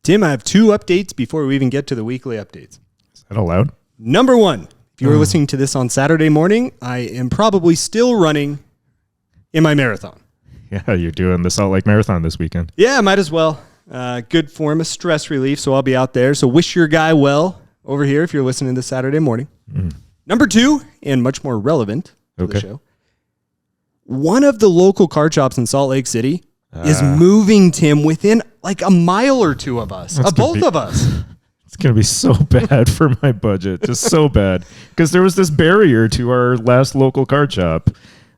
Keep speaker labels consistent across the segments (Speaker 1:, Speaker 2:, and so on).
Speaker 1: Tim, I have 2 updates before we even get to the weekly updates.
Speaker 2: Is that allowed?
Speaker 1: Number 1, if you were listening to this on Saturday morning, I am probably still running in my marathon.
Speaker 2: Yeah, you're doing the Salt Lake Marathon this weekend.
Speaker 1: Yeah, might as well. Good form of stress relief, so I'll be out there. So wish your guy well over here if you're listening this Saturday morning. Number 2, and much more relevant to the show, one of the local card shops in Salt Lake City is moving, Tim, within like a mile or 2 of us, of both of us.
Speaker 2: It's going to be so bad for my budget, just so bad. Because there was this barrier to our last local card shop,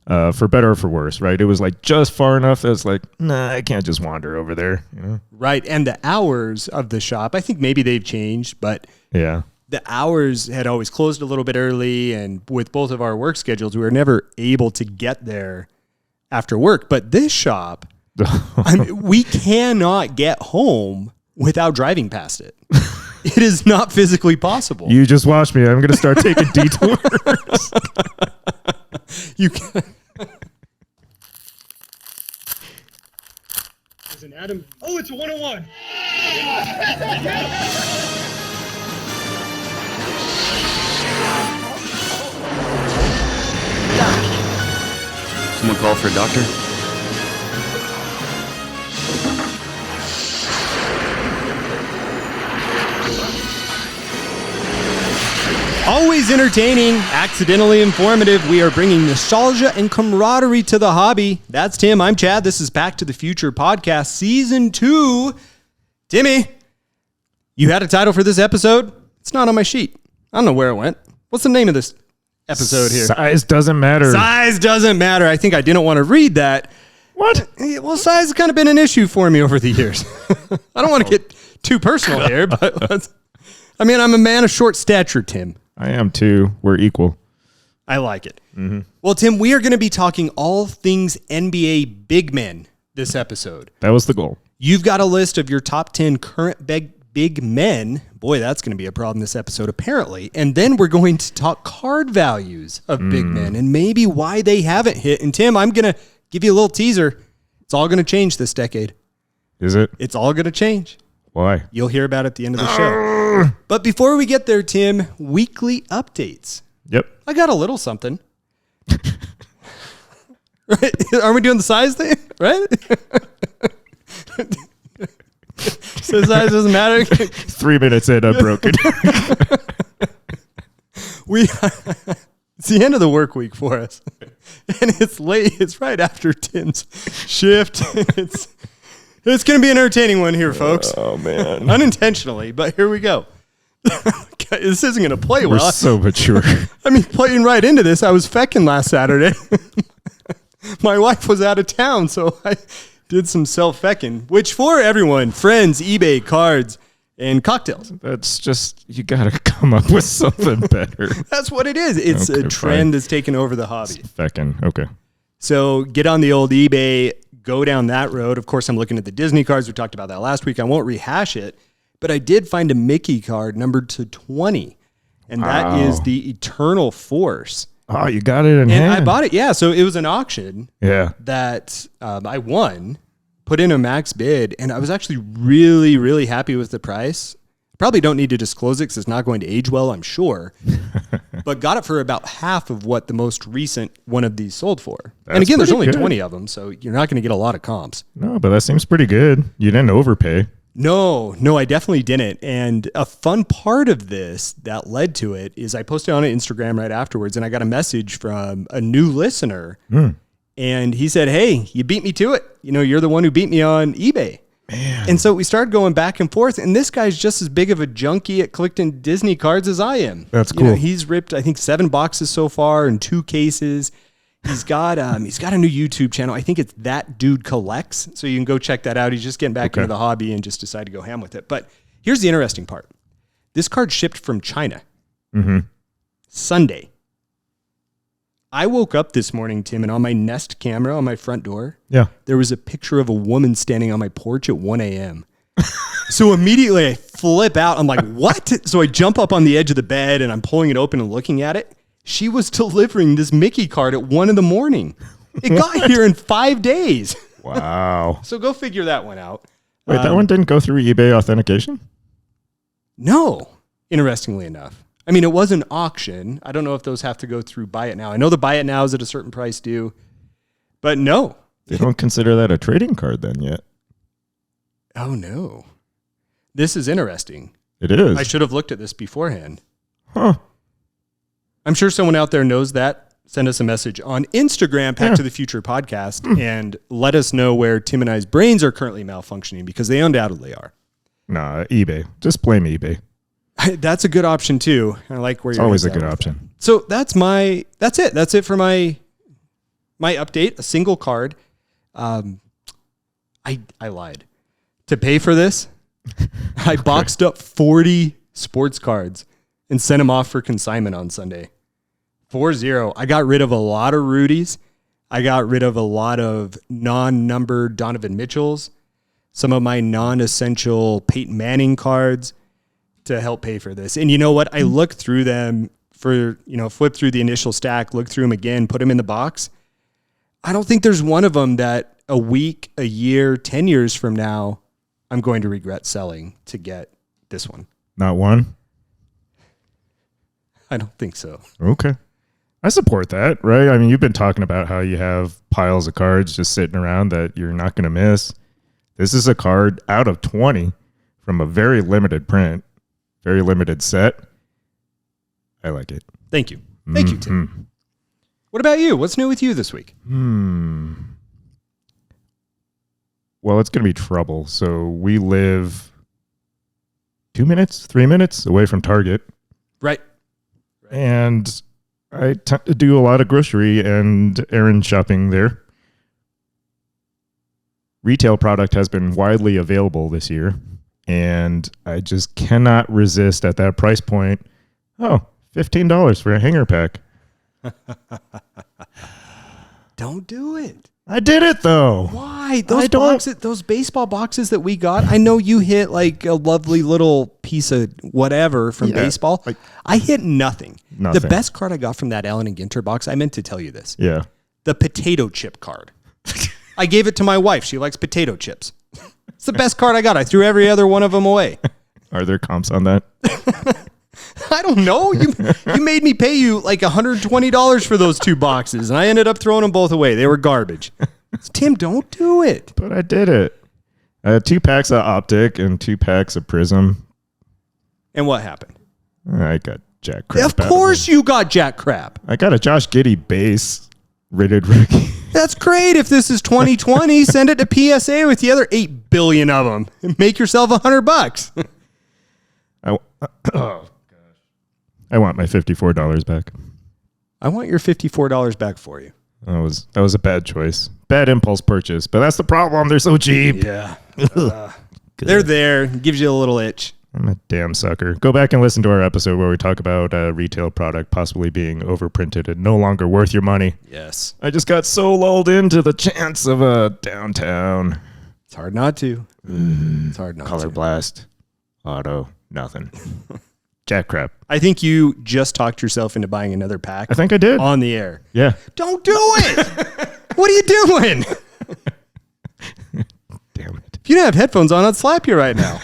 Speaker 2: for better or for worse, right? It was like just far enough that it's like, nah, I can't just wander over there. You know?
Speaker 1: Right, and the hours of the shop, I think maybe they've changed, but
Speaker 2: yeah,
Speaker 1: the hours had always closed a little bit early, and with both of our work schedules, we were never able to get there after work. But this shop, I mean, we cannot get home without driving past it. It is not physically possible.
Speaker 2: You just watch me. I'm going to start taking detours.
Speaker 1: You can. There's an Adam. Oh, it's a 101.
Speaker 3: Someone call for a doctor?
Speaker 1: Always entertaining, accidentally informative. We are bringing nostalgia and camaraderie to the hobby. That's Tim. I'm Chad. This is Back to the Future Podcast Season 2. Timmy, you had a title for this episode? It's not on my sheet. I don't know where it went. What's the name of this episode here?
Speaker 2: Size doesn't matter.
Speaker 1: Size doesn't matter. I think I didn't want to read that.
Speaker 2: What?
Speaker 1: Well, size has kind of been an issue for me over the years. I don't want to get too personal here, but I'm a man of short stature, Tim.
Speaker 2: I am too. We're equal.
Speaker 1: I like it. Mm-hmm. Well, Tim, we are going to be talking all things NBA big men this episode.
Speaker 2: That was the goal.
Speaker 1: You've got a list of your top 10 current big men. Boy, that's going to be a problem this episode, apparently. And then we're going to talk card values of big men and maybe why they haven't hit. And Tim, I'm going to give you a little teaser. It's all going to change this decade.
Speaker 2: Is it?
Speaker 1: It's all going to change.
Speaker 2: Why?
Speaker 1: You'll hear about it at the end of the show. But before we get there, Tim, weekly updates.
Speaker 2: Yep.
Speaker 1: I got a little something. Right? Aren't we doing the size thing? Right? So size doesn't matter.
Speaker 2: 3 minutes in, I'm broken.
Speaker 1: It's the end of the work week for us. And it's late. It's right after Tim's shift. It's going to be an entertaining one here, folks.
Speaker 2: Oh, man.
Speaker 1: Unintentionally, but here we go. This isn't going to play well.
Speaker 2: We're so mature.
Speaker 1: Playing right into this, I was fecking last Saturday. My wife was out of town, so I did some self-fecking, which for everyone, friends, eBay, cards, and cocktails.
Speaker 2: That's just, you got to come up with something better.
Speaker 1: That's what it is. It's a trend that's taken over the hobby.
Speaker 2: Fecking, okay.
Speaker 1: So get on the old eBay, go down that road. Of course, I'm looking at the Disney cards. We talked about that last week. I won't rehash it, but I did find a Mickey card numbered to 20, and that is the Eternal Force.
Speaker 2: Oh, you got it in hand.
Speaker 1: And I bought it, yeah. So it was an auction that I won, put in a max bid, and I was actually really, really happy with the price. Probably don't need to disclose it because it's not going to age well, I'm sure. But got it for about half of what the most recent one of these sold for. And again, there's only 20 of them, so you're not going to get a lot of comps.
Speaker 2: No, but that seems pretty good. You didn't overpay.
Speaker 1: No, I definitely didn't. And a fun part of this that led to it is I posted on Instagram right afterwards, and I got a message from a new listener. And he said, hey, you beat me to it. You're the one who beat me on eBay.
Speaker 2: Man.
Speaker 1: And so we started going back and forth, and this guy's just as big of a junkie at Clifton Disney cards as I am.
Speaker 2: That's cool.
Speaker 1: He's ripped, I think, 7 boxes so far and 2 cases. He's got a new YouTube channel. I think it's That Dude Collects. So you can go check that out. He's just getting back into the hobby and just decided to go ham with it. But here's the interesting part. This card shipped from China. Sunday. I woke up this morning, Tim, and on my Nest camera on my front door, there was a picture of a woman standing on my porch at 1 a.m. So immediately I flip out. I'm like, what? So I jump up on the edge of the bed and I'm pulling it open and looking at it. She was delivering this Mickey card at 1 a.m. It got here in 5 days.
Speaker 2: Wow.
Speaker 1: So go figure that one out.
Speaker 2: Wait, that one didn't go through eBay authentication?
Speaker 1: No, interestingly enough. I mean, it was an auction. I don't know if those have to go through Buy It Now. I know the Buy It Now is at a certain price due, but no.
Speaker 2: They don't consider that a trading card then yet.
Speaker 1: Oh, no. This is interesting.
Speaker 2: It is.
Speaker 1: I should have looked at this beforehand.
Speaker 2: Huh.
Speaker 1: I'm sure someone out there knows that. Send us a message on Instagram, Pack to the Future Podcast, and let us know where Tim and I's brains are currently malfunctioning, because they undoubtedly are.
Speaker 2: Nah, eBay. Just blame eBay.
Speaker 1: That's a good option too. I like where you're
Speaker 2: always a good option.
Speaker 1: So that's it. That's it for my update. A single card. I lied. To pay for this, I boxed up 40 sports cards and sent them off for consignment on Sunday. 4-0. I got rid of a lot of Rudies. I got rid of a lot of non-numbered Donovan Mitchells, some of my non-essential Peyton Manning cards to help pay for this. And you know what? I looked through them flip through the initial stack, look through them again, put them in the box. I don't think there's one of them that a week, a year, 10 years from now, I'm going to regret selling to get this one.
Speaker 2: Not one?
Speaker 1: I don't think so.
Speaker 2: Okay. I support that, right? I mean, you've been talking about how you have piles of cards just sitting around that you're not going to miss. This is a card out of 20 from a very limited print, very limited set. I like it.
Speaker 1: Thank you. Thank you, Tim. What about you? What's new with you this week?
Speaker 2: Well, it's going to be trouble. So we live 3 minutes away from Target.
Speaker 1: Right.
Speaker 2: And I tend to do a lot of grocery and errand shopping there. Retail product has been widely available this year, and I just cannot resist at that price point. Oh, $15 for a hanger pack.
Speaker 1: Don't do it.
Speaker 2: I did it though.
Speaker 1: Why? Those baseball boxes that we got, I know you hit like a lovely little piece of whatever from baseball. I hit nothing. The best card I got from that Allen and Ginter box, I meant to tell you this.
Speaker 2: Yeah.
Speaker 1: The potato chip card. I gave it to my wife. She likes potato chips. It's the best card I got. I threw every other one of them away.
Speaker 2: Are there comps on that?
Speaker 1: I don't know. You made me pay you like $120 for those two boxes, and I ended up throwing them both away. They were garbage. Tim, don't do it.
Speaker 2: But I did it. 2 packs of Optic and 2 packs of Prism.
Speaker 1: And what happened?
Speaker 2: I got Jack Crap.
Speaker 1: Of course you got Jack Crap.
Speaker 2: I got a Josh Giddey base rated rookie.
Speaker 1: That's great. If this is 2020, send it to PSA with the other 8 billion of them and make yourself $100.
Speaker 2: Oh gosh. I want my $54 back.
Speaker 1: I want your $54 back for you.
Speaker 2: That was a bad choice. Bad impulse purchase, but that's the problem. They're so cheap.
Speaker 1: Yeah. They're there. Gives you a little itch.
Speaker 2: I'm a damn sucker. Go back and listen to our episode where we talk about a retail product possibly being overprinted and no longer worth your money.
Speaker 1: Yes.
Speaker 2: I just got so lulled into the chance of a downtown.
Speaker 1: It's hard not to. It's hard not
Speaker 2: Color
Speaker 1: to.
Speaker 2: Blast. Auto. Nothing. Jack Crap.
Speaker 1: I think you just talked yourself into buying another pack.
Speaker 2: I think I did.
Speaker 1: On the air.
Speaker 2: Yeah.
Speaker 1: Don't do it. What are you doing?
Speaker 2: Damn it.
Speaker 1: If you didn't have headphones on, I'd slap you right now.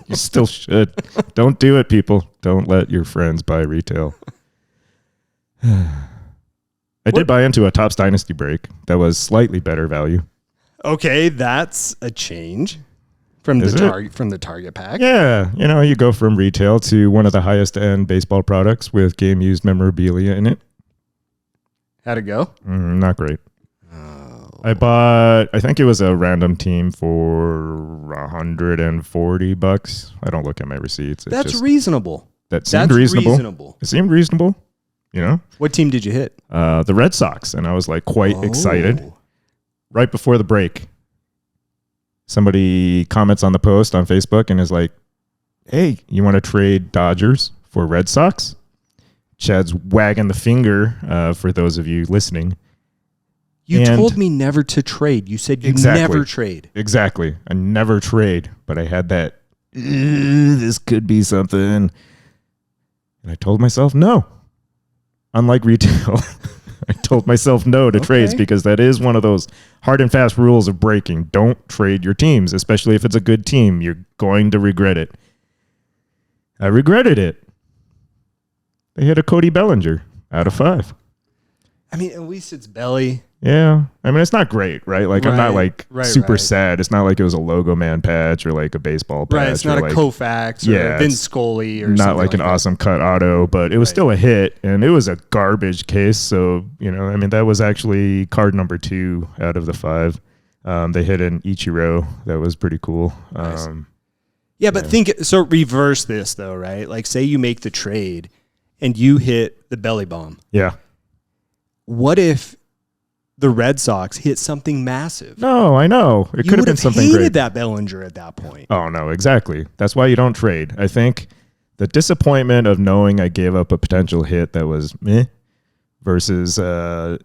Speaker 2: You still should. Don't do it, people. Don't let your friends buy retail. I did buy into a Topps Dynasty break that was slightly better value.
Speaker 1: Okay, that's a change from the Target pack.
Speaker 2: Yeah, you go from retail to one of the highest end baseball products with game used memorabilia in it.
Speaker 1: How'd it go?
Speaker 2: Not great. I bought, I think it was a random team for $140. I don't look at my receipts.
Speaker 1: That's reasonable.
Speaker 2: That seemed reasonable. It seemed reasonable.
Speaker 1: What team did you hit?
Speaker 2: The Red Sox, and I was like quite excited. Right before the break, somebody comments on the post on Facebook and is like, "Hey, you want to trade Dodgers for Red Sox?" Chad's wagging the finger for those of you listening.
Speaker 1: You told me never to trade. You said you never trade.
Speaker 2: Exactly. I never trade, but I had that, this could be something. And I told myself, no. Unlike retail, I told myself no to trades because that is one of those hard and fast rules of breaking. Don't trade your teams, especially if it's a good team. You're going to regret it. I regretted it. They hit a Cody Bellinger out of 5.
Speaker 1: I mean, at least it's Belly.
Speaker 2: Yeah. I mean, it's not great, right? Like, I'm not like super sad. It's not like it was a Logo Man patch or like a baseball patch.
Speaker 1: Right. It's not a
Speaker 2: like,
Speaker 1: Koufax or Vince Scully or something.
Speaker 2: Not like an awesome cut auto, but it was still a hit, and it was a garbage case. So, I mean, that was actually card number 2 out of the 5. They hit an Ichiro. That was pretty cool.
Speaker 1: Nice. But reverse this though, right? Like, say you make the trade and you hit the belly bomb.
Speaker 2: Yeah.
Speaker 1: What if the Red Sox hit something massive?
Speaker 2: No, I know. It could have been something great. You would have hated
Speaker 1: that Bellinger at that point.
Speaker 2: Oh, no, exactly. That's why you don't trade. I think the disappointment of knowing I gave up a potential hit that was meh versus the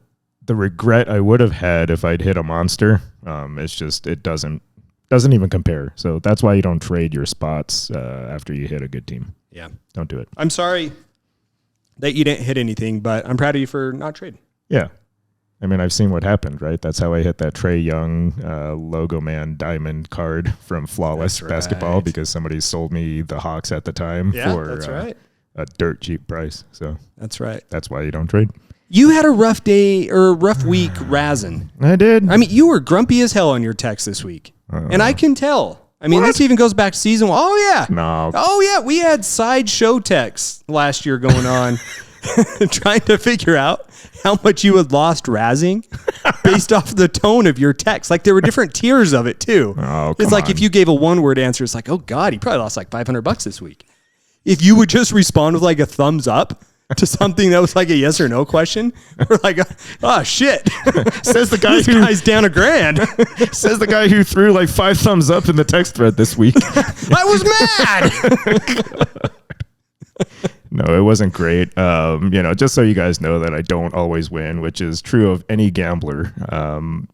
Speaker 2: regret I would have had if I'd hit a monster, it's just, it doesn't even compare. So that's why you don't trade your spots after you hit a good team.
Speaker 1: Yeah.
Speaker 2: Don't do it.
Speaker 1: I'm sorry that you didn't hit anything, but I'm proud of you for not trading.
Speaker 2: Yeah. I mean, I've seen what happened, right? That's how I hit that Trae Young Logo Man diamond card from Flawless Basketball because somebody sold me the Hawks at the time for a dirt cheap price. So
Speaker 1: that's right.
Speaker 2: That's why you don't trade.
Speaker 1: You had a rough day or a rough week, Razin.
Speaker 2: I did.
Speaker 1: I mean, you were grumpy as hell on your text this week. And I can tell. I mean, this even goes back to season 1. Oh, yeah.
Speaker 2: No.
Speaker 1: Oh, yeah. We had sideshow texts last year going on trying to figure out how much you had lost razzing based off the tone of your text. Like, there were different tiers of it, too.
Speaker 2: Oh,
Speaker 1: it's like if you gave a one-word answer, it's like, oh, God, he probably lost like $500 this week. If you would just respond with like a thumbs up to something that was like a yes or no question, we're like, oh, shit.
Speaker 2: Says the guy
Speaker 1: this guy's down $1,000.
Speaker 2: Says the guy who threw like 5 thumbs up in the text thread this week.
Speaker 1: I was mad.
Speaker 2: No, it wasn't great. Just so you guys know that I don't always win, which is true of any gambler.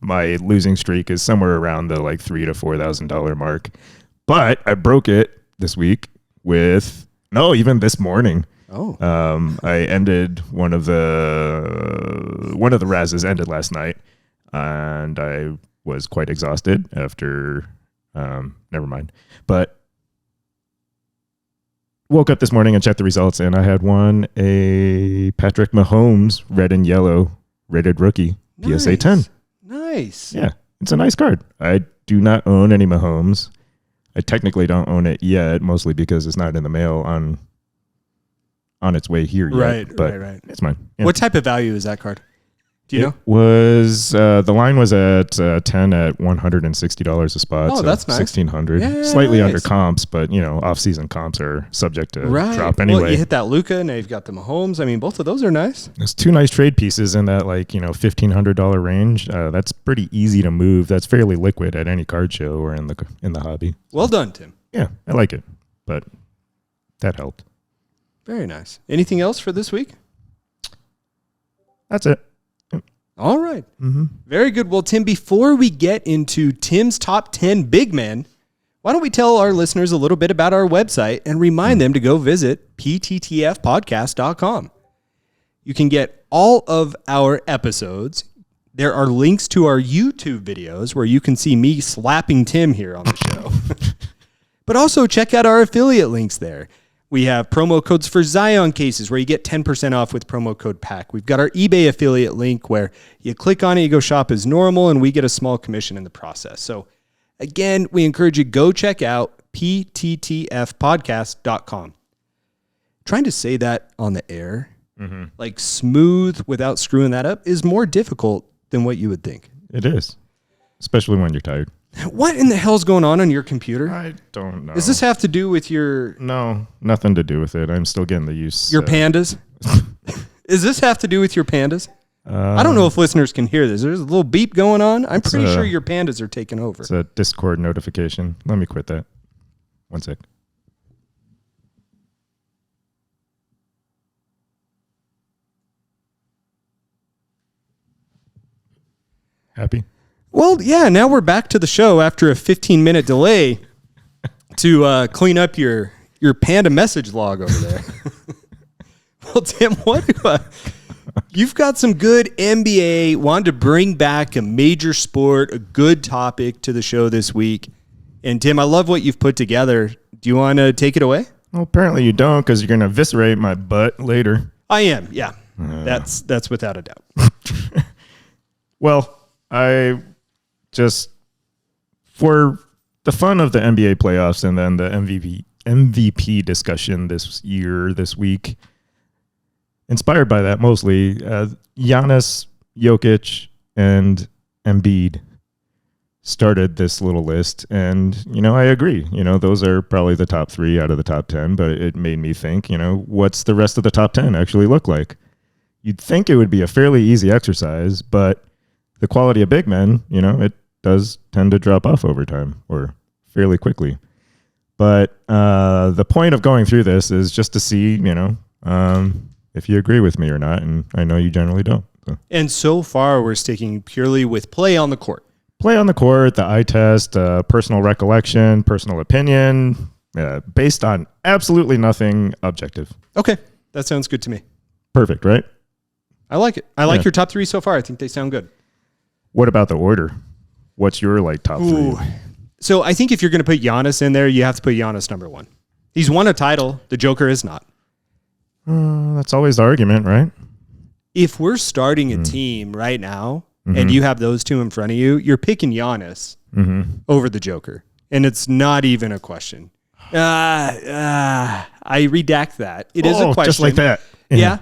Speaker 2: My losing streak is somewhere around the like $3,000 to $4,000 mark, but I broke it this week even this morning.
Speaker 1: Oh,
Speaker 2: I ended one of the Razzes ended last night, and I was quite exhausted after. Never mind, but. Woke up this morning and checked the results, and I had won a Patrick Mahomes red and yellow rated rookie PSA 10.
Speaker 1: Nice.
Speaker 2: Yeah, it's a nice card. I do not own any Mahomes. I technically don't own it yet, mostly because it's not in the mail on its way here yet. Right. It's mine. Yeah.
Speaker 1: What type of value is that card? Do you know?
Speaker 2: Was the line was at 10 at $160 a spot.
Speaker 1: Oh,
Speaker 2: so
Speaker 1: that's nice.
Speaker 2: $1,600, slightly under comps, but off-season comps are subject to drop anyway.
Speaker 1: Well, you hit that Luka, now you've got the Mahomes. I mean, both of those are nice.
Speaker 2: There's 2 nice trade pieces in that $1,500 range. That's pretty easy to move. That's fairly liquid at any card show or in the hobby.
Speaker 1: Well done, Tim.
Speaker 2: Yeah, I like it, but that helped.
Speaker 1: Very nice. Anything else for this week?
Speaker 2: That's it.
Speaker 1: All right.
Speaker 2: Mm-hmm.
Speaker 1: Very good. Well, Tim, before we get into Tim's top 10 big men, why don't we tell our listeners a little bit about our website and remind them to go visit pttfpodcast.com. You can get all of our episodes. There are links to our YouTube videos where you can see me slapping Tim here on the show. But also check out our affiliate links there. We have promo codes for Zion cases where you get 10% off with promo code PACK. We've got our eBay affiliate link where you click on it, you go shop as normal, and we get a small commission in the process. So again, we encourage you go check out pttfpodcast.com. Trying to say that on the air, like smooth without screwing that up, is more difficult than what you would think.
Speaker 2: It is, especially when you're tired.
Speaker 1: What in the hell's going on your computer?
Speaker 2: I don't know.
Speaker 1: Does this have to do with your...
Speaker 2: No, nothing to do with it. I'm still getting the use.
Speaker 1: Your pandas? Does this have to do with your pandas? I don't know if listeners can hear this. There's a little beep going on. I'm pretty sure your pandas are taking over.
Speaker 2: It's a Discord notification. Let me quit that. One sec. Happy?
Speaker 1: Well, yeah, now we're back to the show after a 15-minute delay to clean up your panda message log over there. Well, Tim, You've got some good NBA. Wanted to bring back a major sport, a good topic to the show this week. And Tim, I love what you've put together. Do you want to take it away?
Speaker 2: Well, apparently you don't, because you're going to eviscerate my butt later.
Speaker 1: I am, yeah. That's without a doubt.
Speaker 2: Well, I just, for the fun of the NBA playoffs and then the MVP discussion this week, inspired by that mostly, Giannis, Jokic, and Embiid started this little list. And, I agree. Those are probably the top 3 out of the top 10, but it made me think, what's the rest of the top 10 actually look like? You'd think it would be a fairly easy exercise, but the quality of big men, it does tend to drop off over time or fairly quickly. But the point of going through this is just to see, if you agree with me or not. And I know you generally don't. So.
Speaker 1: And so far, we're sticking purely with play on the court.
Speaker 2: Play on the court, the eye test, personal recollection, personal opinion, based on absolutely nothing objective.
Speaker 1: Okay. That sounds good to me.
Speaker 2: Perfect, right?
Speaker 1: I like it. I like your top 3 so far. I think they sound good.
Speaker 2: What about the order? What's your top 3?
Speaker 1: So I think if you're going to put Giannis in there, you have to put Giannis number 1. He's won a title. The Joker is not.
Speaker 2: That's always the argument, right?
Speaker 1: If we're starting a team right now and you have those 2 in front of you, you're picking Giannis over the Joker. And it's not even a question. I redact that. It is a question.
Speaker 2: Just like that.
Speaker 1: Yeah.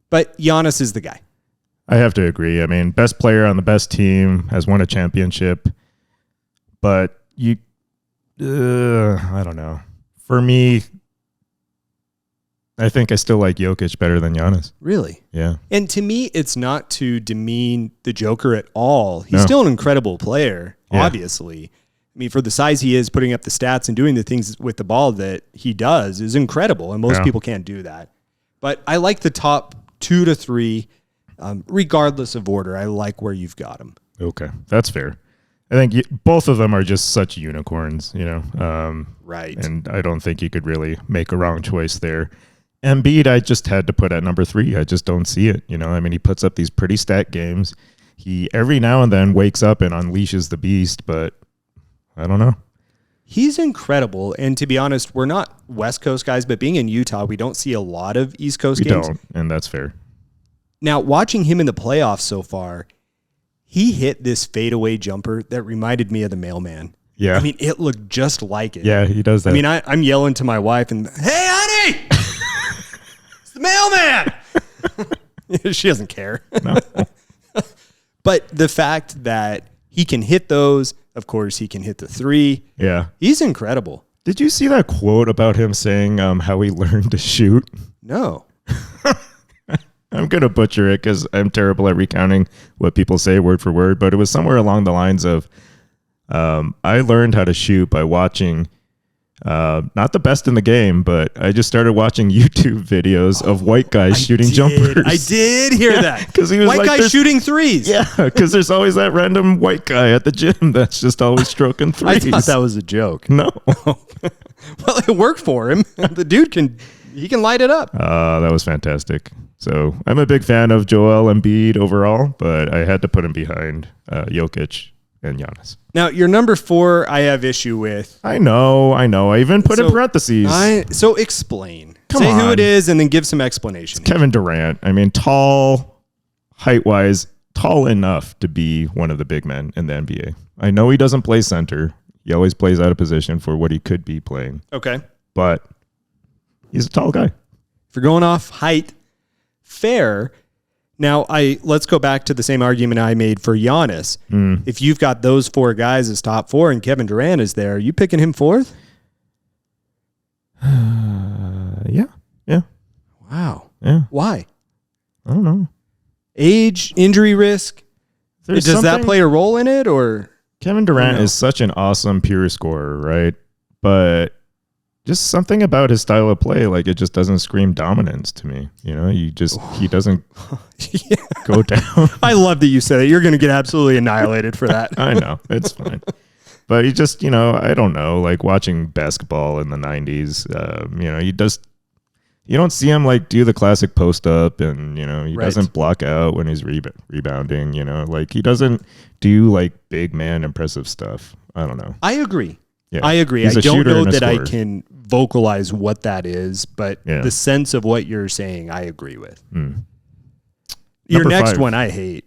Speaker 1: But Giannis is the guy.
Speaker 2: I have to agree. I mean, best player on the best team, has won a championship. But I don't know. For me, I think I still like Jokic better than Giannis.
Speaker 1: Really?
Speaker 2: Yeah.
Speaker 1: And to me, it's not to demean the Joker at all. He's still an incredible player, obviously. I mean, for the size he is, putting up the stats and doing the things with the ball that he does is incredible, and most people can't do that. But I like the top 2 to 3, regardless of order. I like where you've got them.
Speaker 2: Okay, that's fair. I think both of them are just such unicorns,
Speaker 1: Right.
Speaker 2: And I don't think you could really make a wrong choice there. Embiid, I just had to put at number 3. I just don't see it. I mean, he puts up these pretty stat games. He every now and then wakes up and unleashes the beast, but I don't know.
Speaker 1: He's incredible. And to be honest, we're not West Coast guys, but being in Utah, we don't see a lot of East Coast games.
Speaker 2: We don't, and that's fair.
Speaker 1: Now, watching him in the playoffs so far, he hit this fadeaway jumper that reminded me of the mailman.
Speaker 2: Yeah.
Speaker 1: I mean, it looked just like it.
Speaker 2: Yeah, he does that.
Speaker 1: I mean, I'm yelling to my wife and, hey, honey, it's the mailman. She doesn't care.
Speaker 2: No.
Speaker 1: But the fact that he can hit those, of course, he can hit the 3.
Speaker 2: Yeah.
Speaker 1: He's incredible.
Speaker 2: Did you see that quote about him saying how he learned to shoot?
Speaker 1: No.
Speaker 2: I'm going to butcher it because I'm terrible at recounting what people say word for word, but it was somewhere along the lines of, I learned how to shoot by watching, not the best in the game, but I just started watching YouTube videos of white guys shooting jumpers.
Speaker 1: I did hear that.
Speaker 2: Because he was
Speaker 1: white guy shooting 3s.
Speaker 2: Yeah, because there's always that random white guy at the gym that's just always stroking 3s.
Speaker 1: I thought that was a joke.
Speaker 2: No.
Speaker 1: Well, it worked for him. The dude can light it up.
Speaker 2: That was fantastic. So I'm a big fan of Joel Embiid overall, but I had to put him behind Jokic and Giannis.
Speaker 1: Now, your number 4, I have issue with.
Speaker 2: I know. I even put in parentheses.
Speaker 1: So explain.
Speaker 2: Say
Speaker 1: who it is and then give some explanation.
Speaker 2: It's Kevin Durant. I mean, tall, height-wise, tall enough to be one of the big men in the NBA. I know he doesn't play center. He always plays out of position for what he could be playing.
Speaker 1: Okay.
Speaker 2: But he's a tall guy.
Speaker 1: If you're going off height, fair. Now, let's go back to the same argument I made for Giannis. If you've got those 4 guys as top 4 and Kevin Durant is there, are you picking him 4th?
Speaker 2: Yeah.
Speaker 1: Wow.
Speaker 2: Yeah.
Speaker 1: Why?
Speaker 2: I don't know.
Speaker 1: Age, injury risk? Does that play a role in it, or?
Speaker 2: Kevin Durant is such an awesome pure scorer, right? But just something about his style of play, like it just doesn't scream dominance to me. He doesn't go down.
Speaker 1: I love that you said it. You're going to get absolutely annihilated for that.
Speaker 2: I know. It's fine. But he just, I don't know, like watching basketball in the 90s, he You don't see him like do the classic post up, and he
Speaker 1: Right.
Speaker 2: doesn't block out when he's rebounding. Like he doesn't do like big man impressive stuff. I don't know.
Speaker 1: I agree.
Speaker 2: Yeah.
Speaker 1: I agree.
Speaker 2: He's
Speaker 1: I
Speaker 2: a
Speaker 1: don't
Speaker 2: shooter
Speaker 1: know
Speaker 2: and a
Speaker 1: that I
Speaker 2: scorer.
Speaker 1: can vocalize what that is, but
Speaker 2: Yeah.
Speaker 1: the sense of what you're saying, I agree with.
Speaker 2: Hmm.
Speaker 1: Your
Speaker 2: Number
Speaker 1: next
Speaker 2: 5.
Speaker 1: one, I hate.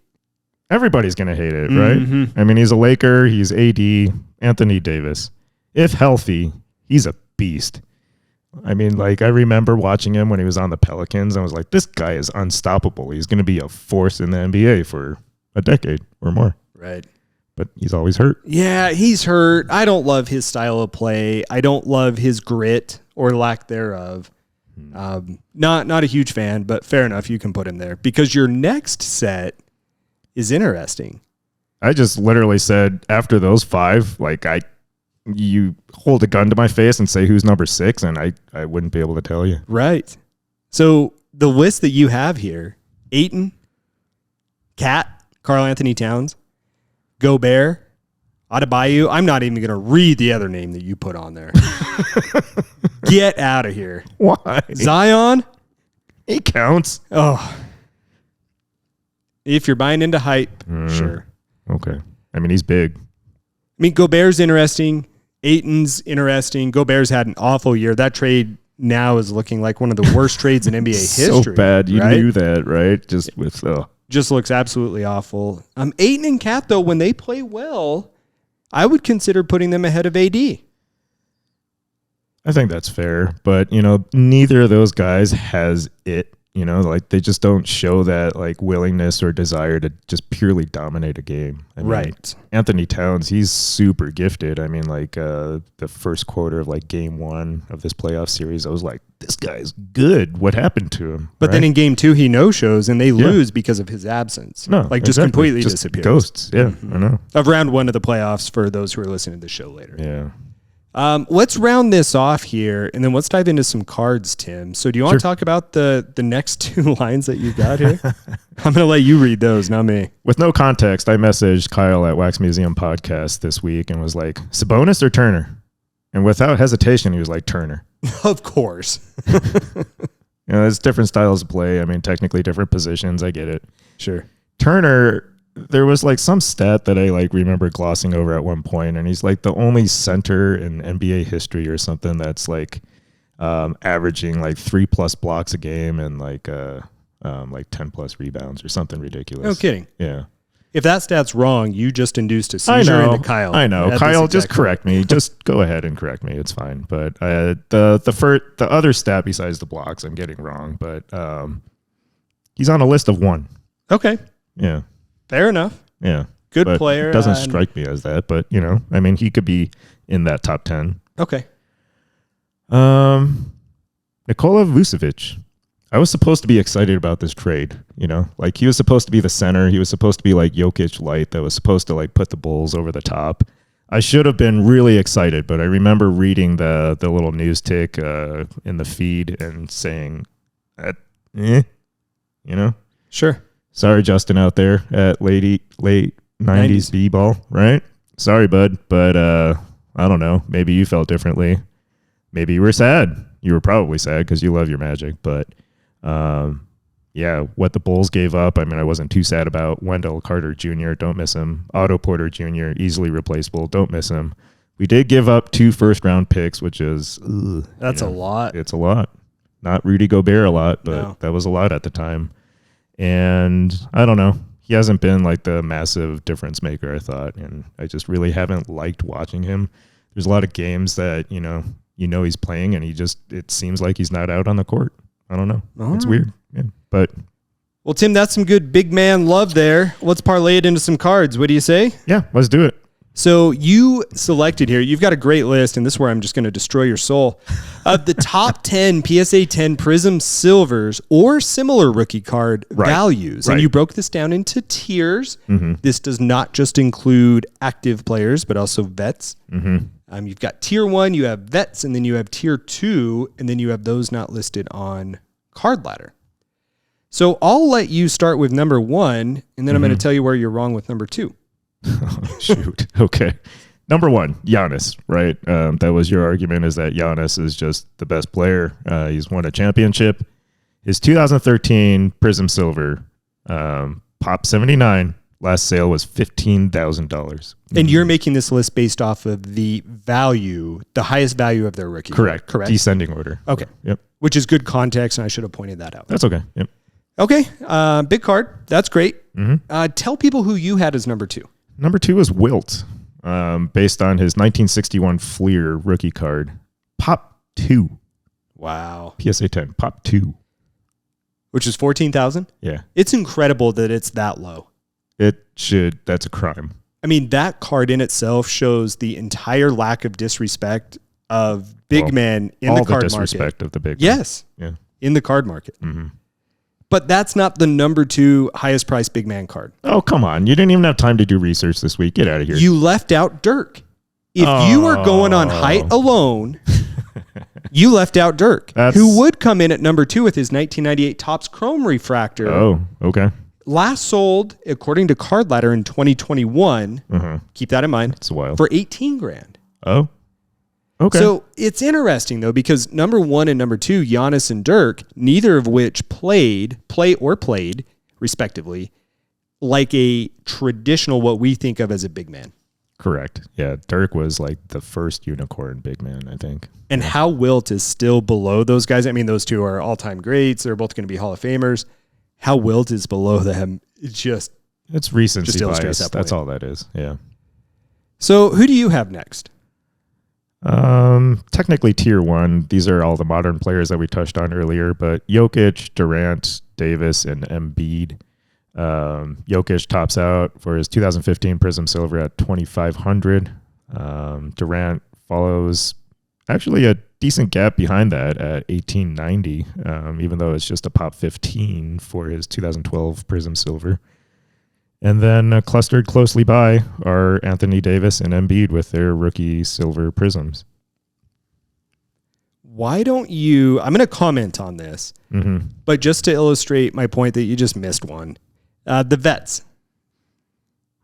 Speaker 2: Everybody's gonna hate it, right?
Speaker 1: Mhm.
Speaker 2: I mean, he's a Laker. He's AD. Anthony Davis. If healthy, he's a beast. I mean, like I remember watching him when he was on the Pelicans. I was like, this guy is unstoppable. He's gonna be a force in the NBA for a decade or more.
Speaker 1: Right.
Speaker 2: But he's always hurt.
Speaker 1: Yeah, he's hurt. I don't love his style of play. I don't love his grit or lack thereof. Not a huge fan, but fair enough. You can put him there because your next set is interesting.
Speaker 2: I just literally said after those 5, like you hold a gun to my face and say who's number 6, and I wouldn't be able to tell you.
Speaker 1: Right. So the list that you have here, Ayton, Cat, Karl Anthony Towns, Gobert, Adebayo. I'm not even going to read the other name that you put on there. Get out of here.
Speaker 2: Why?
Speaker 1: Zion.
Speaker 2: He counts.
Speaker 1: Oh. If you're buying into hype, sure.
Speaker 2: Okay. I mean, he's big.
Speaker 1: I mean, Gobert's interesting. Ayton's interesting. Gobert's had an awful year. That trade now is looking like one of the worst trades in NBA history.
Speaker 2: So bad. You
Speaker 1: right?
Speaker 2: knew that, right? Just with
Speaker 1: Just looks absolutely awful. Ayton and Cat, though, when they play well, I would consider putting them ahead of AD.
Speaker 2: I think that's fair, but neither of those guys has it. Like they just don't show that like willingness or desire to just purely dominate a game. I mean,
Speaker 1: Right.
Speaker 2: Anthony Towns, he's super gifted. I mean, like the first quarter of like game 1 of this playoff series, I was like, this guy's good. What happened to him?
Speaker 1: But then in game 2, he no-shows, and they lose because of his absence.
Speaker 2: No,
Speaker 1: like just
Speaker 2: exactly.
Speaker 1: completely
Speaker 2: Just
Speaker 1: disappears.
Speaker 2: Ghosts. Yeah, I know.
Speaker 1: Of round 1 of the playoffs for those who are listening to the show later.
Speaker 2: Yeah.
Speaker 1: Let's round this off here, and then let's dive into some cards, Tim. So do you want to talk about the next 2 lines that you've got here? I'm going to let you read those, not me.
Speaker 2: With no context, I messaged Kyle at Wax Museum Podcast this week and was like, Sabonis or Turner? And without hesitation, he was like, Turner.
Speaker 1: Of course.
Speaker 2: It's different styles of play. I mean, technically different positions. I get it.
Speaker 1: Sure.
Speaker 2: Turner, there was like some stat that I like remember glossing over at one point, and he's like the only center in NBA history or something that's like averaging like 3+ blocks a game and like 10+ rebounds or something ridiculous.
Speaker 1: No kidding.
Speaker 2: Yeah.
Speaker 1: If that stat's wrong, you just induced a
Speaker 2: I
Speaker 1: seizure
Speaker 2: know.
Speaker 1: into Kyle.
Speaker 2: I know.
Speaker 1: at this
Speaker 2: Kyle,
Speaker 1: exact
Speaker 2: just
Speaker 1: moment.
Speaker 2: correct me. Just go ahead and correct me. It's fine. But the other stat besides the blocks, I'm getting wrong. But he's on a list of 1.
Speaker 1: Okay.
Speaker 2: Yeah.
Speaker 1: Fair enough.
Speaker 2: Yeah.
Speaker 1: Good
Speaker 2: But
Speaker 1: player.
Speaker 2: It doesn't
Speaker 1: and-
Speaker 2: strike me as that, but I mean, he could be in that top 10.
Speaker 1: Okay.
Speaker 2: Nikola Vucevic. I was supposed to be excited about this trade, like he was supposed to be the center. He was supposed to be like Jokic light that was supposed to like put the Bulls over the top. I should have been really excited, but I remember reading the little news tick in the feed and saying,
Speaker 1: Sure.
Speaker 2: Sorry, Justin, out there at late 90s B-ball, right? Sorry, bud, but I don't know. Maybe you felt differently. Maybe you were sad. You were probably sad because you love your Magic, but what the Bulls gave up, I mean, I wasn't too sad about. Wendell Carter Jr., don't miss him. Otto Porter Jr., easily replaceable, don't miss him. We did give up 2 first-round picks, which is...
Speaker 1: That's a lot.
Speaker 2: It's a lot. Not Rudy Gobert a lot, but
Speaker 1: No.
Speaker 2: that was a lot at the time. And I don't know. He hasn't been like the massive difference maker, I thought. And I just really haven't liked watching him. There's a lot of games that, he's playing and it seems like he's not out on the court. I don't know. It's weird. Yeah. But
Speaker 1: Well, Tim, that's some good big man love there. Let's parlay it into some cards. What do you say?
Speaker 2: yeah, let's do it.
Speaker 1: So you selected here, you've got a great list, and this is where I'm just going to destroy your soul, of the top 10 PSA 10 Prism Silvers or similar rookie card values. And
Speaker 2: Right.
Speaker 1: you broke this down into tiers.
Speaker 2: Mm-hmm.
Speaker 1: This does not just include active players, but also vets.
Speaker 2: Mm-hmm.
Speaker 1: You've got tier 1, you have vets, and then you have tier 2, and then you have those not listed on Card Ladder. So I'll let you start with number 1, and then I'm going to tell you where you're wrong with number 2.
Speaker 2: Oh, shoot. Okay. Number one, Giannis, right? That was your argument, is that Giannis is just the best player. He's won a championship. His 2013 Prism Silver, Pop 79, last sale was $15,000.
Speaker 1: And you're making this list based off of the value, the highest value of their rookie.
Speaker 2: Correct.
Speaker 1: Correct.
Speaker 2: Descending order.
Speaker 1: Okay.
Speaker 2: Yep.
Speaker 1: Which is good context, and I should have pointed that out.
Speaker 2: That's okay. Yep.
Speaker 1: Okay. Big card. That's great.
Speaker 2: Mm-hmm.
Speaker 1: Tell people who you had as number 2.
Speaker 2: Number 2 is Wilt, based on his 1961 Fleer rookie card. Pop 2.
Speaker 1: Wow.
Speaker 2: PSA 10. Pop 2.
Speaker 1: Which is 14,000?
Speaker 2: Yeah.
Speaker 1: It's incredible that it's that low.
Speaker 2: That's a crime.
Speaker 1: I mean, that card in itself shows the entire lack of disrespect of big men in the card market.
Speaker 2: All the disrespect of the big men.
Speaker 1: Yes.
Speaker 2: Yeah.
Speaker 1: In the card market.
Speaker 2: Mm-hmm.
Speaker 1: But that's not the number 2 highest priced big man card.
Speaker 2: Oh, come on. You didn't even have time to do research this week. Get out of here.
Speaker 1: You left out Dirk. If you were going on height alone, you left out Dirk, who would come in at number 2 with his 1998 Topps Chrome Refractor.
Speaker 2: Oh, okay.
Speaker 1: Last sold, according to Card Ladder, in 2021. Keep that in mind.
Speaker 2: It's a while.
Speaker 1: For $18,000.
Speaker 2: Oh, okay.
Speaker 1: So it's interesting, though, because number 1 and number 2, Giannis and Dirk, neither of which played, respectively, like a traditional, what we think of as a big man.
Speaker 2: Correct. Yeah, Dirk was like the first unicorn big man, I think.
Speaker 1: And how Wilt is still below those guys. I mean, those two are all-time greats. They're both going to be Hall of Famers. How Wilt is below them, it's
Speaker 2: recency bias.
Speaker 1: That
Speaker 2: That's all that is. Yeah.
Speaker 1: So who do you have next?
Speaker 2: Technically tier 1. These are all the modern players that we touched on earlier, but Jokic, Durant, Davis, and Embiid. Jokic tops out for his 2015 Prism Silver at $2,500. Durant follows actually a decent gap behind that at $1,890, even though it's just a Pop 15 for his 2012 Prism Silver. And then clustered closely by are Anthony Davis and Embiid with their rookie silver prisms.
Speaker 1: Why don't you... I'm going to comment on this, but just to illustrate my point that you just missed one. The vets.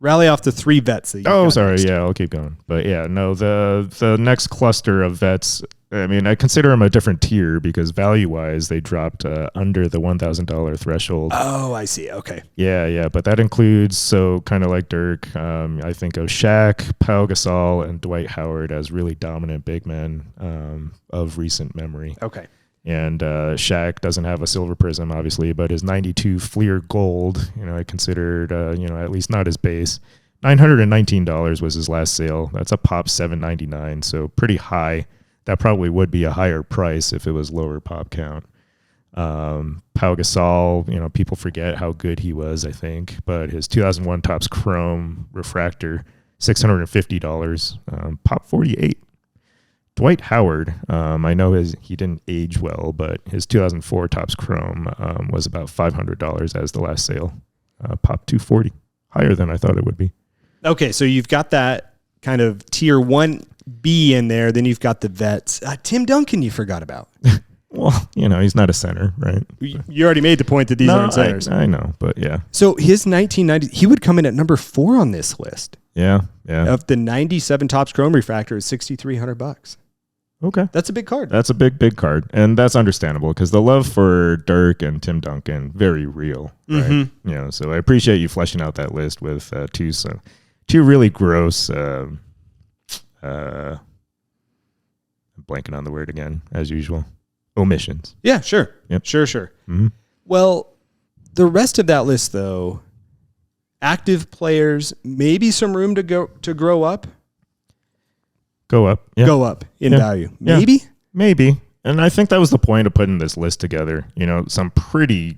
Speaker 1: Rally off the 3 vets that you got.
Speaker 2: Sorry.
Speaker 1: Next.
Speaker 2: Yeah, I'll keep going. But yeah, no, the next cluster of vets, I mean, I consider them a different tier because value-wise, they dropped under the $1,000 threshold.
Speaker 1: Oh, I see. Okay.
Speaker 2: Yeah. But that includes, so kind of like Dirk, I think of Shaq, Pau Gasol, and Dwight Howard as really dominant big men of recent memory.
Speaker 1: Okay.
Speaker 2: And Shaq doesn't have a silver prism, obviously, but his 92 Fleer Gold, I considered, at least not his base. $919 was his last sale. That's a Pop 799, so pretty high. That probably would be a higher price if it was lower Pop count. Pau Gasol, people forget how good he was, I think, but his 2001 Topps Chrome Refractor, $650, Pop 48. Dwight Howard, I know he didn't age well, but his 2004 Topps Chrome was about $500 as the last sale. Pop 240, higher than I thought it would be.
Speaker 1: Okay, so you've got that kind of tier 1B in there. Then you've got the vets. Tim Duncan you forgot about.
Speaker 2: Well, he's not a center, right?
Speaker 1: You already made the point that these aren't centers.
Speaker 2: I know, but yeah.
Speaker 1: So his 1990, he would come in at number 4 on this list.
Speaker 2: Yeah.
Speaker 1: Of the 97 Topps Chrome Refractor is $6,300.
Speaker 2: Okay.
Speaker 1: That's a big card.
Speaker 2: That's a big card. And that's understandable because the love for Dirk and Tim Duncan, very real. Right? So I appreciate you fleshing out that list with two really gross, I'm blanking on the word again, as usual, omissions.
Speaker 1: Yeah, sure.
Speaker 2: Yep.
Speaker 1: Sure.
Speaker 2: Mm-hmm.
Speaker 1: Well, the rest of that list, though, active players, maybe some room to grow up.
Speaker 2: Go up. Yeah.
Speaker 1: Go up in value. Maybe?
Speaker 2: Yeah. Maybe. And I think that was the point of putting this list together. Some pretty,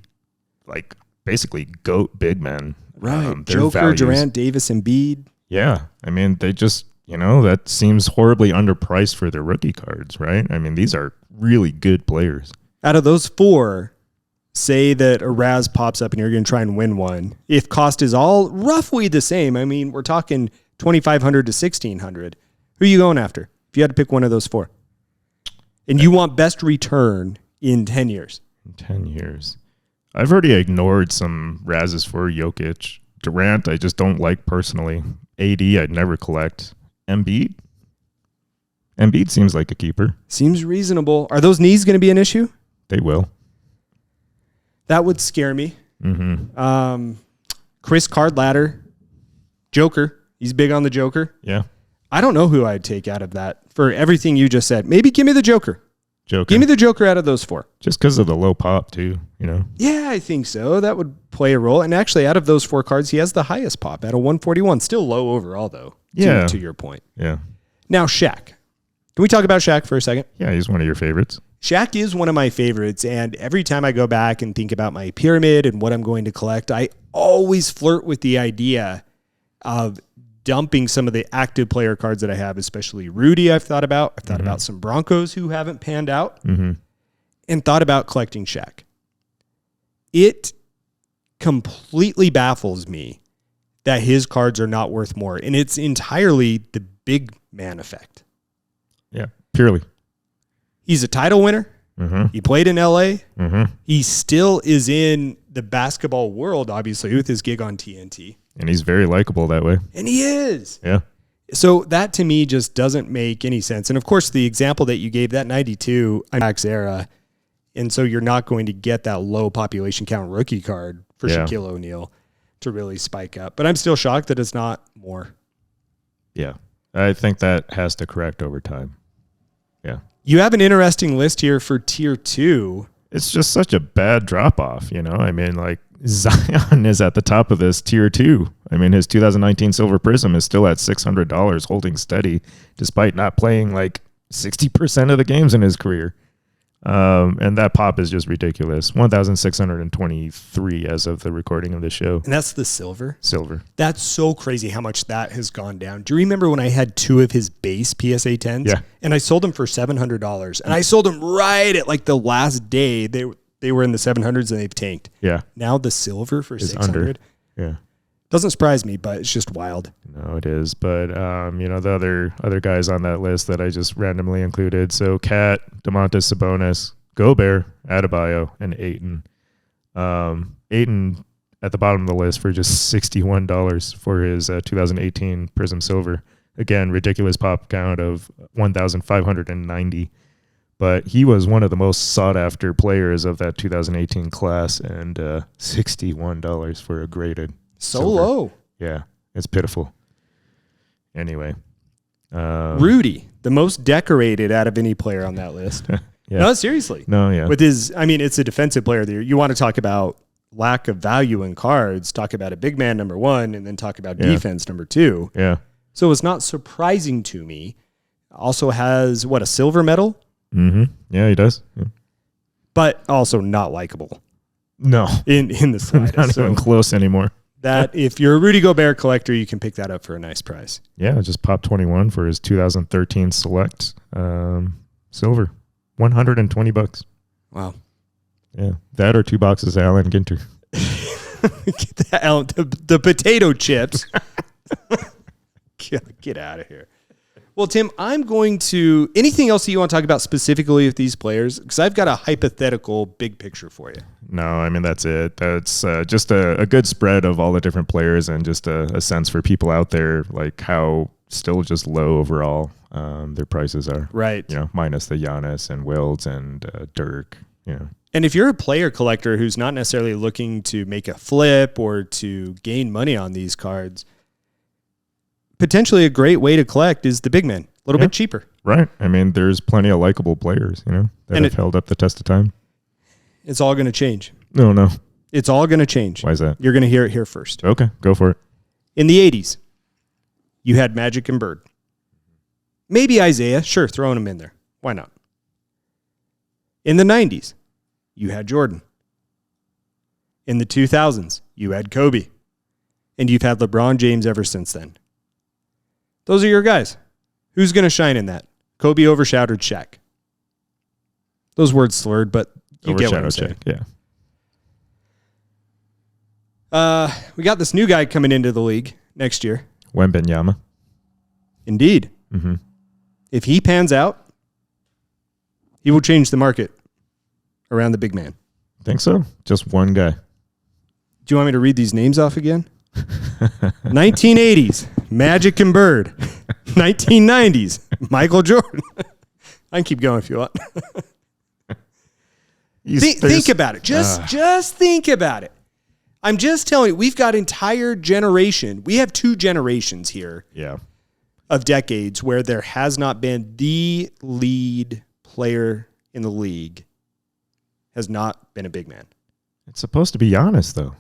Speaker 2: basically GOAT big men.
Speaker 1: Right. Joker, Durant, Davis, Embiid.
Speaker 2: Yeah. I mean, they just, that seems horribly underpriced for their rookie cards, right? I mean, these are really good players.
Speaker 1: Out of those 4, say that a Raz pops up and you're going to try and win one. If cost is all roughly the same, I mean, we're talking $2,500 to $1,600. Who are you going after if you had to pick one of those 4? And you want best return in 10 years.
Speaker 2: In 10 years. I've already ignored some Razes for Jokic. Durant, I just don't like personally. AD, I'd never collect. Embiid. Embiid seems like a keeper.
Speaker 1: Seems reasonable. Are those knees going to be an issue?
Speaker 2: They will.
Speaker 1: That would scare me. Mm-hmm. Chris Cardladder, Joker. He's big on the Joker.
Speaker 2: Yeah.
Speaker 1: I don't know who I'd take out of that for everything you just said. Maybe give me the Joker. Give me the Joker out of those 4.
Speaker 2: Just because of the low pop, too,
Speaker 1: Yeah, I think so. That would play a role. And actually, out of those 4 cards, he has the highest pop at a 141. Still low overall, though.
Speaker 2: Yeah.
Speaker 1: To your point.
Speaker 2: Yeah.
Speaker 1: Now, Shaq. Can we talk about Shaq for a second?
Speaker 2: Yeah, he's one of your favorites.
Speaker 1: Shaq is one of my favorites, and every time I go back and think about my pyramid and what I'm going to collect, I always flirt with the idea of dumping some of the active player cards that I have, especially Rudy I've thought about. I've thought about some Broncos who haven't panned out, and thought about collecting Shaq. It completely baffles me that his cards are not worth more, and it's entirely the big man effect.
Speaker 2: Yeah, purely.
Speaker 1: He's a title winner. He played in LA. He still is in the basketball world, obviously, with his gig on TNT.
Speaker 2: And he's very likable that way.
Speaker 1: And he is.
Speaker 2: Yeah.
Speaker 1: So that to me just doesn't make any sense. And of course, the example that you gave, that 92 Max era, and so you're not going to get that low population count rookie card for Shaquille O'Neal to really spike up. But I'm still shocked that it's not more.
Speaker 2: Yeah. I think that has to correct over time. Yeah.
Speaker 1: You have an interesting list here for tier 2.
Speaker 2: It's just such a bad drop off, I mean, like Zion is at the top of this tier 2. I mean, his 2019 Silver Prism is still at $600 holding steady despite not playing like 60% of the games in his career. And that pop is just ridiculous. 1,623 as of the recording of the show.
Speaker 1: And that's the silver?
Speaker 2: Silver.
Speaker 1: That's so crazy how much that has gone down. Do you remember when I had 2 of his base PSA 10s?
Speaker 2: Yeah.
Speaker 1: And I sold them for $700. And I sold them right at like the last day. They were in the 700s and they've tanked.
Speaker 2: Yeah.
Speaker 1: Now the silver for 600.
Speaker 2: Yeah.
Speaker 1: Doesn't surprise me, but it's just wild.
Speaker 2: No, it is. But, the other guys on that list that I just randomly included. So Cat, Domantas Sabonis, Gobert, Adebayo, and Ayton. Ayton at the bottom of the list for just $61 for his 2018 Prism Silver. Again, ridiculous pop count of 1,590. But he was one of the most sought-after players of that 2018 class, and $61 for a graded
Speaker 1: So
Speaker 2: silver.
Speaker 1: low.
Speaker 2: Yeah, it's pitiful. Anyway.
Speaker 1: Rudy, the most decorated out of any player on that list.
Speaker 2: Yeah.
Speaker 1: No, seriously.
Speaker 2: No, yeah.
Speaker 1: With his, it's a defensive player there. You want to talk about lack of value in cards, talk about a big man number 1, and then talk about defense number 2.
Speaker 2: Yeah.
Speaker 1: So it's not surprising to me. Also has, a silver medal?
Speaker 2: Mm-hmm. Yeah, he does. Yeah.
Speaker 1: But also not likable.
Speaker 2: No.
Speaker 1: In the slightest.
Speaker 2: Not even close anymore.
Speaker 1: That if you're a Rudy Gobert collector, you can pick that up for a nice price.
Speaker 2: Yeah, just popped 21 for his 2013 Select Silver. $120.
Speaker 1: Wow.
Speaker 2: Yeah, that or 2 boxes of Allen Ginter.
Speaker 1: the potato chips. Get out of here. Well, Tim, I'm going to... Anything else that you want to talk about specifically with these players? Because I've got a hypothetical big picture for you.
Speaker 2: No, that's it. That's just a good spread of all the different players and just a sense for people out there, like how still just low overall their prices are.
Speaker 1: Right.
Speaker 2: Minus the Giannis and Wilds and Dirk,
Speaker 1: And if you're a player collector who's not necessarily looking to make a flip or to gain money on these cards, potentially a great way to collect is the big man. A little bit cheaper.
Speaker 2: Right. There's plenty of likable players, that have held up the test of time.
Speaker 1: It's all going to change.
Speaker 2: No.
Speaker 1: It's all going to change.
Speaker 2: Why is that?
Speaker 1: You're going to hear it here first.
Speaker 2: Okay, go for it.
Speaker 1: In the 80s, you had Magic and Bird. Maybe Isaiah. Sure, throwing him in there. Why not? In the 90s, you had Jordan. In the 2000s, you had Kobe. And you've had LeBron James ever since then. Those are your guys. Who's going to shine in that? Kobe overshadowed Shaq. Those words slurred, but you get what I'm saying.
Speaker 2: Yeah.
Speaker 1: We got this new guy coming into the league next year.
Speaker 2: Wembanyama.
Speaker 1: Indeed.
Speaker 2: Mm-hmm.
Speaker 1: If he pans out, he will change the market around the big man.
Speaker 2: Think so? Just one guy.
Speaker 1: Do you want me to read these names off again? 1980s, Magic and Bird. 1990s, Michael Jordan. I can keep going if you want. Think about it. Just think about it. I'm just telling you, we've got entire generation. We have 2 generations here.
Speaker 2: Yeah.
Speaker 1: Of decades where there has not been the lead player in the league has not been a big man.
Speaker 2: It's supposed to be Giannis, though.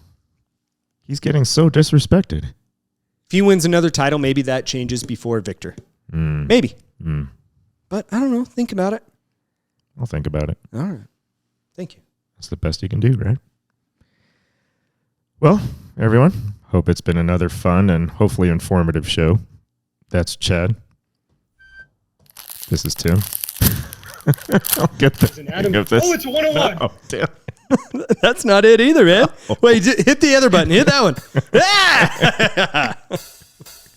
Speaker 2: He's getting so disrespected.
Speaker 1: If he wins another title, maybe that changes before Victor. Maybe. But I don't know. Think about it.
Speaker 2: I'll think about it.
Speaker 1: All right. Thank you.
Speaker 2: That's the best you can do, right? Well, everyone, hope it's been another fun and hopefully informative show. That's Chad. This is Tim. I'll get the hang of this.
Speaker 3: Oh, it's a 101.
Speaker 2: Oh, damn.
Speaker 1: That's not it either, man. Wait, hit the other button. Hit that one.